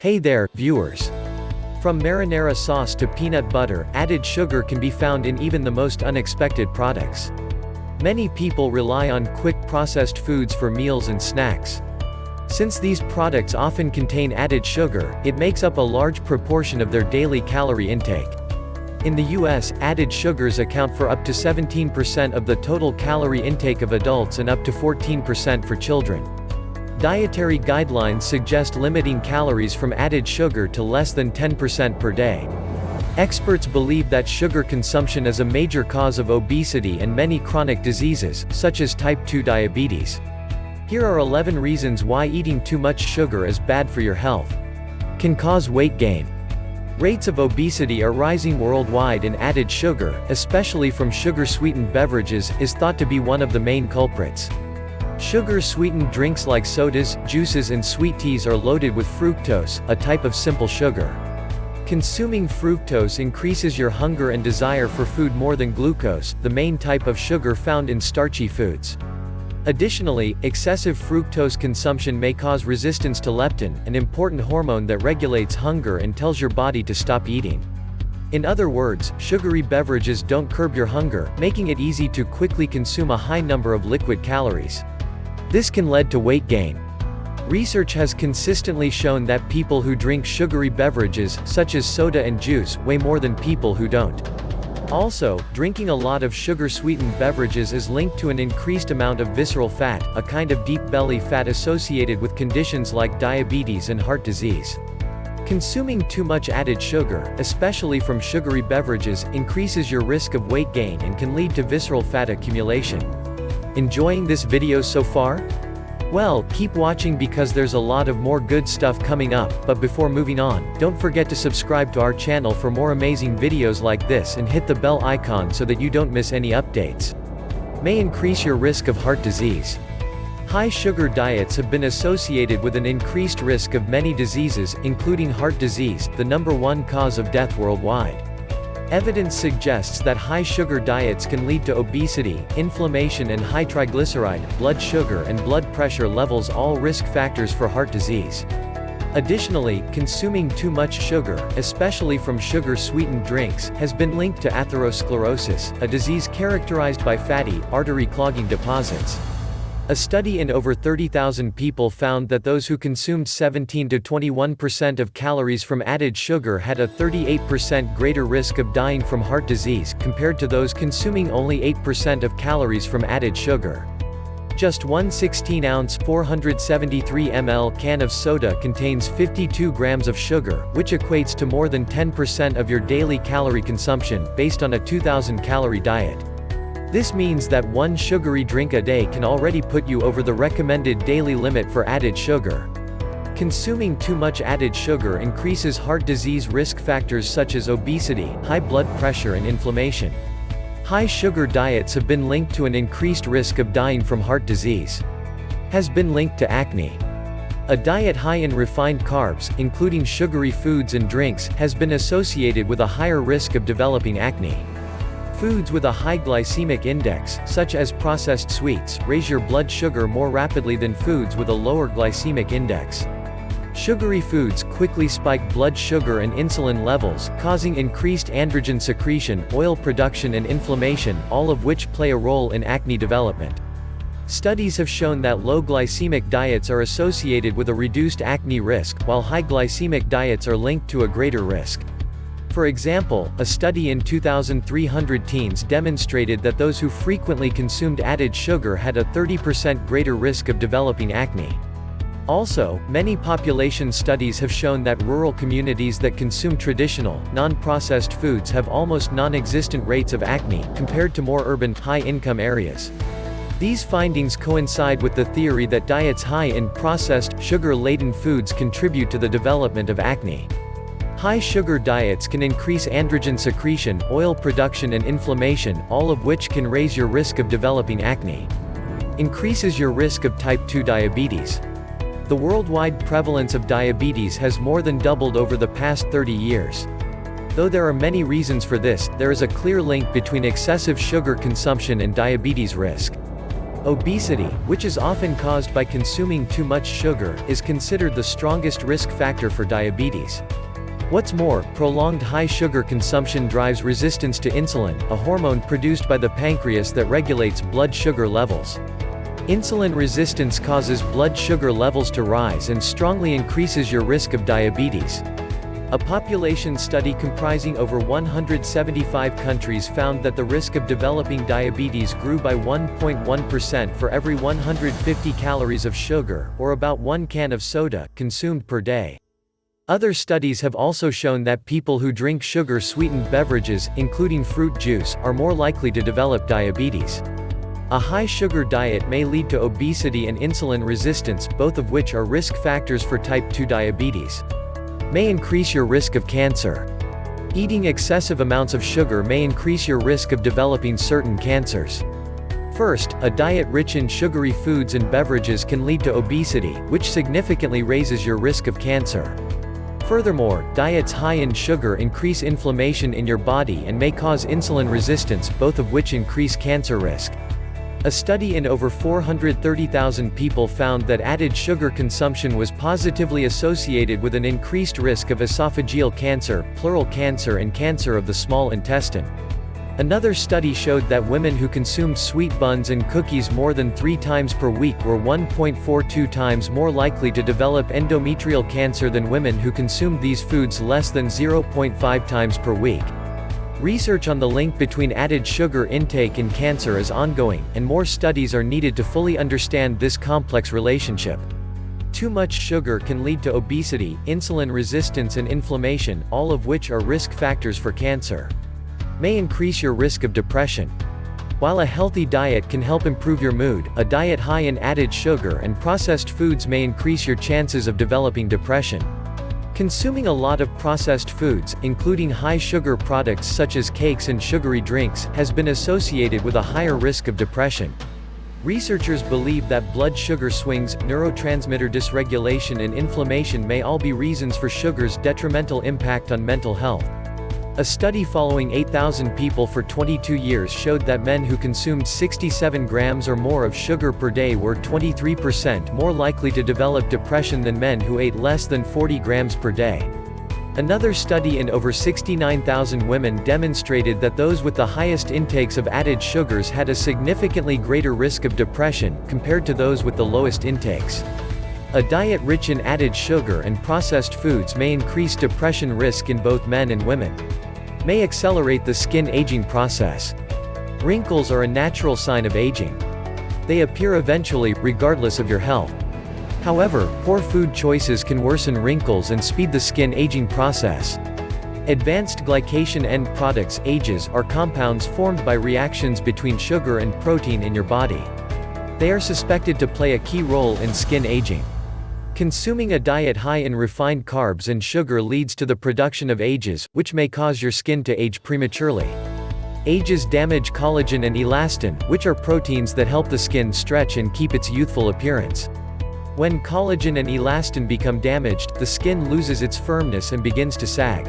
Hey there, viewers. From marinara sauce to peanut butter, added sugar can be found in even the most unexpected products. Many people rely on quick processed foods for meals and snacks. Since these products often contain added sugar, it makes up a large proportion of their daily calorie intake. In the US, added sugars account for up to 17% of the total calorie intake of adults and up to 14% for children. Dietary guidelines suggest limiting calories from added sugar to less than 10% per day. Experts believe that sugar consumption is a major cause of obesity and many chronic diseases, such as type 2 diabetes. Here are 11 reasons why eating too much sugar is bad for your health. Can cause weight gain. Rates of obesity are rising worldwide, and added sugar, especially from sugar-sweetened beverages, is thought to be one of the main culprits. Sugar-sweetened drinks like sodas, juices and sweet teas are loaded with fructose, a type of simple sugar. Consuming fructose increases your hunger and desire for food more than glucose, the main type of sugar found in starchy foods. Additionally, excessive fructose consumption may cause resistance to leptin, an important hormone that regulates hunger and tells your body to stop eating. In other words, sugary beverages don't curb your hunger, making it easy to quickly consume a high number of liquid calories. This can lead to weight gain. Research has consistently shown that people who drink sugary beverages, such as soda and juice, weigh more than people who don't. Also, drinking a lot of sugar-sweetened beverages is linked to an increased amount of visceral fat, a kind of deep belly fat associated with conditions like diabetes and heart disease. Consuming too much added sugar, especially from sugary beverages, increases your risk of weight gain and can lead to visceral fat accumulation. Enjoying this video so far? Well, keep watching because there's a lot of more good stuff coming up, but before moving on, don't forget to subscribe to our channel for more amazing videos like this and hit the bell icon so that you don't miss any updates. May increase your risk of heart disease. High sugar diets have been associated with an increased risk of many diseases, including heart disease, the #1 cause of death worldwide. Evidence suggests that high sugar diets can lead to obesity, inflammation and high triglyceride, blood sugar and blood pressure levels, all risk factors for heart disease. Additionally, consuming too much sugar, especially from sugar-sweetened drinks, has been linked to atherosclerosis, a disease characterized by fatty, artery-clogging deposits. A study in over 30,000 people found that those who consumed 17 to 21% of calories from added sugar had a 38% greater risk of dying from heart disease, compared to those consuming only 8% of calories from added sugar. Just one 16-ounce 473 ml can of soda contains 52 grams of sugar, which equates to more than 10% of your daily calorie consumption, based on a 2,000-calorie diet. This means that one sugary drink a day can already put you over the recommended daily limit for added sugar. Consuming too much added sugar increases heart disease risk factors such as obesity, high blood pressure and inflammation. High sugar diets have been linked to an increased risk of dying from heart disease. Has been linked to acne. A diet high in refined carbs, including sugary foods and drinks, has been associated with a higher risk of developing acne. Foods with a high glycemic index, such as processed sweets, raise your blood sugar more rapidly than foods with a lower glycemic index. Sugary foods quickly spike blood sugar and insulin levels, causing increased androgen secretion, oil production and inflammation, all of which play a role in acne development. Studies have shown that low glycemic diets are associated with a reduced acne risk, while high glycemic diets are linked to a greater risk. For example, a study in 2,300 teens demonstrated that those who frequently consumed added sugar had a 30% greater risk of developing acne. Also, many population studies have shown that rural communities that consume traditional, non-processed foods have almost non-existent rates of acne, compared to more urban, high-income areas. These findings coincide with the theory that diets high in processed, sugar-laden foods contribute to the development of acne. High sugar diets can increase androgen secretion, oil production and inflammation, all of which can raise your risk of developing acne. Increases your risk of type 2 diabetes. The worldwide prevalence of diabetes has more than doubled over the past 30 years. Though there are many reasons for this, there is a clear link between excessive sugar consumption and diabetes risk. Obesity, which is often caused by consuming too much sugar, is considered the strongest risk factor for diabetes. What's more, prolonged high sugar consumption drives resistance to insulin, a hormone produced by the pancreas that regulates blood sugar levels. Insulin resistance causes blood sugar levels to rise and strongly increases your risk of diabetes. A population study comprising over 175 countries found that the risk of developing diabetes grew by 1.1% for every 150 calories of sugar, or about 1 can of soda, consumed per day. Other studies have also shown that people who drink sugar-sweetened beverages, including fruit juice, are more likely to develop diabetes. A high-sugar diet may lead to obesity and insulin resistance, both of which are risk factors for type 2 diabetes. May increase your risk of cancer. Eating excessive amounts of sugar may increase your risk of developing certain cancers. First, a diet rich in sugary foods and beverages can lead to obesity, which significantly raises your risk of cancer. Furthermore, diets high in sugar increase inflammation in your body and may cause insulin resistance, both of which increase cancer risk. A study in over 430,000 people found that added sugar consumption was positively associated with an increased risk of esophageal cancer, pleural cancer and cancer of the small intestine. Another study showed that women who consumed sweet buns and cookies more than 3 times per week were 1.42 times more likely to develop endometrial cancer than women who consumed these foods less than 0.5 times per week. Research on the link between added sugar intake and cancer is ongoing, and more studies are needed to fully understand this complex relationship. Too much sugar can lead to obesity, insulin resistance and inflammation, all of which are risk factors for cancer. May increase your risk of depression. While a healthy diet can help improve your mood, a diet high in added sugar and processed foods may increase your chances of developing depression. Consuming a lot of processed foods, including high-sugar products such as cakes and sugary drinks, has been associated with a higher risk of depression. Researchers believe that blood sugar swings, neurotransmitter dysregulation and inflammation may all be reasons for sugar's detrimental impact on mental health. A study following 8,000 people for 22 years showed that men who consumed 67 grams or more of sugar per day were 23% more likely to develop depression than men who ate less than 40 grams per day. Another study in over 69,000 women demonstrated that those with the highest intakes of added sugars had a significantly greater risk of depression, compared to those with the lowest intakes. A diet rich in added sugar and processed foods may increase depression risk in both men and women. May accelerate the skin aging process. Wrinkles are a natural sign of aging. They appear eventually, regardless of your health. However, poor food choices can worsen wrinkles and speed the skin aging process. Advanced glycation end products, AGEs, are compounds formed by reactions between sugar and protein in your body. They are suspected to play a key role in skin aging. Consuming a diet high in refined carbs and sugar leads to the production of AGEs, which may cause your skin to age prematurely. AGEs damage collagen and elastin, which are proteins that help the skin stretch and keep its youthful appearance. When collagen and elastin become damaged, the skin loses its firmness and begins to sag.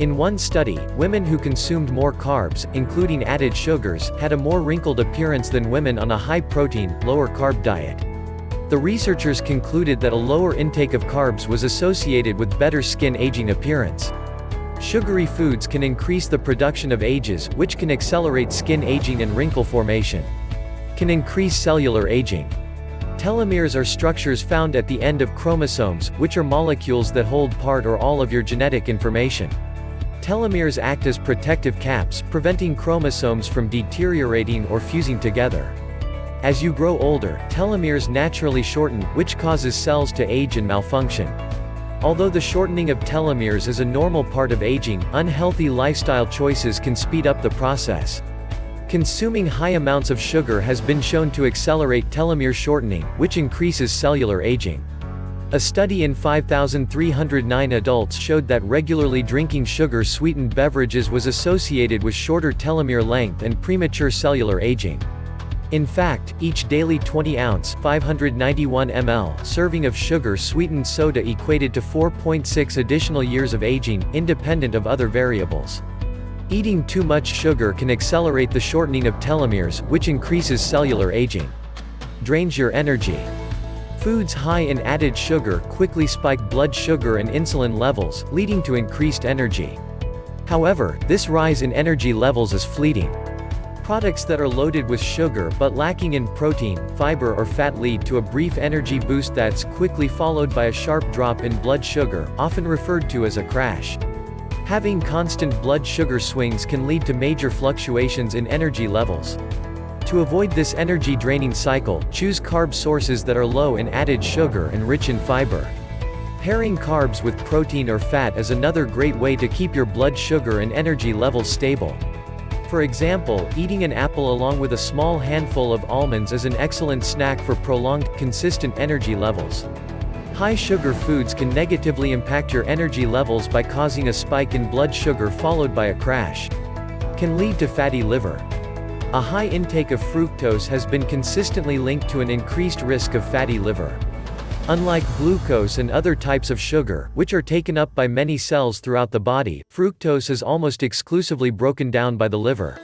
In one study, women who consumed more carbs, including added sugars, had a more wrinkled appearance than women on a high-protein, lower-carb diet. The researchers concluded that a lower intake of carbs was associated with better skin aging appearance. Sugary foods can increase the production of AGEs, which can accelerate skin aging and wrinkle formation. Can increase cellular aging. Telomeres are structures found at the end of chromosomes, which are molecules that hold part or all of your genetic information. Telomeres act as protective caps, preventing chromosomes from deteriorating or fusing together. As you grow older, telomeres naturally shorten, which causes cells to age and malfunction. Although the shortening of telomeres is a normal part of aging, unhealthy lifestyle choices can speed up the process. Consuming high amounts of sugar has been shown to accelerate telomere shortening, which increases cellular aging. A study in 5,309 adults showed that regularly drinking sugar-sweetened beverages was associated with shorter telomere length and premature cellular aging. In fact, each daily 20-ounce (591 ml) serving of sugar-sweetened soda equated to 4.6 additional years of aging, independent of other variables. Eating too much sugar can accelerate the shortening of telomeres, which increases cellular aging. drains your energy. Foods high in added sugar quickly spike blood sugar and insulin levels, leading to increased energy. However, this rise in energy levels is fleeting. Products that are loaded with sugar but lacking in protein, fiber or fat lead to a brief energy boost that's quickly followed by a sharp drop in blood sugar, often referred to as a crash. Having constant blood sugar swings can lead to major fluctuations in energy levels. To avoid this energy-draining cycle, choose carb sources that are low in added sugar and rich in fiber. Pairing carbs with protein or fat is another great way to keep your blood sugar and energy levels stable. For example, eating an apple along with a small handful of almonds is an excellent snack for prolonged, consistent energy levels. High sugar foods can negatively impact your energy levels by causing a spike in blood sugar followed by a crash. Can lead to fatty liver. A high intake of fructose has been consistently linked to an increased risk of fatty liver. Unlike glucose and other types of sugar, which are taken up by many cells throughout the body, fructose is almost exclusively broken down by the liver.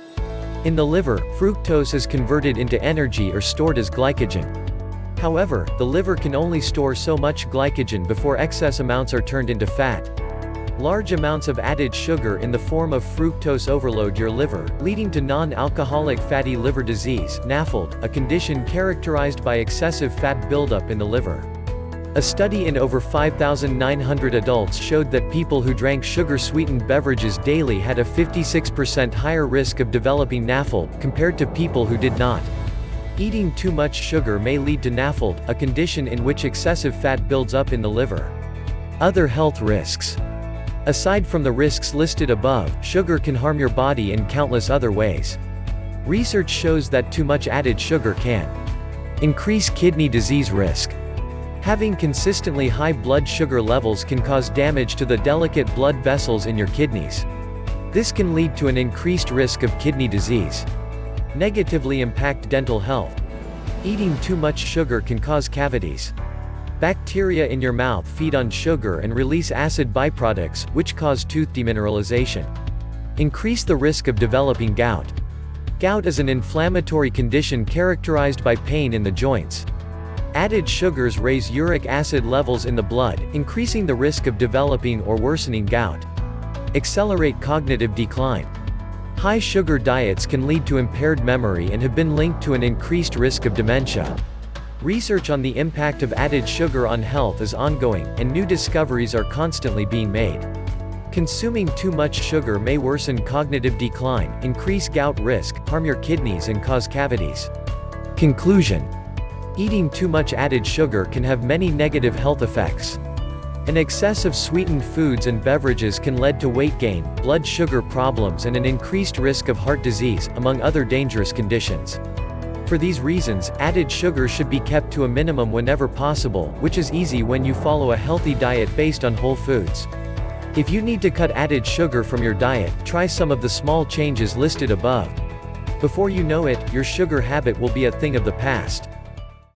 In the liver, fructose is converted into energy or stored as glycogen. However, the liver can only store so much glycogen before excess amounts are turned into fat. Large amounts of added sugar in the form of fructose overload your liver, leading to non-alcoholic fatty liver disease (NAFLD), a condition characterized by excessive fat buildup in the liver. A study in over 5,900 adults showed that people who drank sugar-sweetened beverages daily had a 56% higher risk of developing NAFLD, compared to people who did not. Eating too much sugar may lead to NAFLD, a condition in which excessive fat builds up in the liver. Other health risks. Aside from the risks listed above, sugar can harm your body in countless other ways. Research shows that too much added sugar can increase kidney disease risk. Having consistently high blood sugar levels can cause damage to the delicate blood vessels in your kidneys. This can lead to an increased risk of kidney disease. Negatively impact dental health. Eating too much sugar can cause cavities. Bacteria in your mouth feed on sugar and release acid byproducts, which cause tooth demineralization. Increase the risk of developing gout. Gout is an inflammatory condition characterized by pain in the joints. Added sugars raise uric acid levels in the blood, increasing the risk of developing or worsening gout. Accelerate cognitive decline. High sugar diets can lead to impaired memory and have been linked to an increased risk of dementia. Research on the impact of added sugar on health is ongoing, and new discoveries are constantly being made. Consuming too much sugar may worsen cognitive decline, increase gout risk, harm your kidneys and cause cavities. Conclusion. Eating too much added sugar can have many negative health effects. An excess of sweetened foods and beverages can lead to weight gain, blood sugar problems and an increased risk of heart disease, among other dangerous conditions. For these reasons, added sugar should be kept to a minimum whenever possible, which is easy when you follow a healthy diet based on whole foods. If you need to cut added sugar from your diet, try some of the small changes listed above. Before you know it, your sugar habit will be a thing of the past.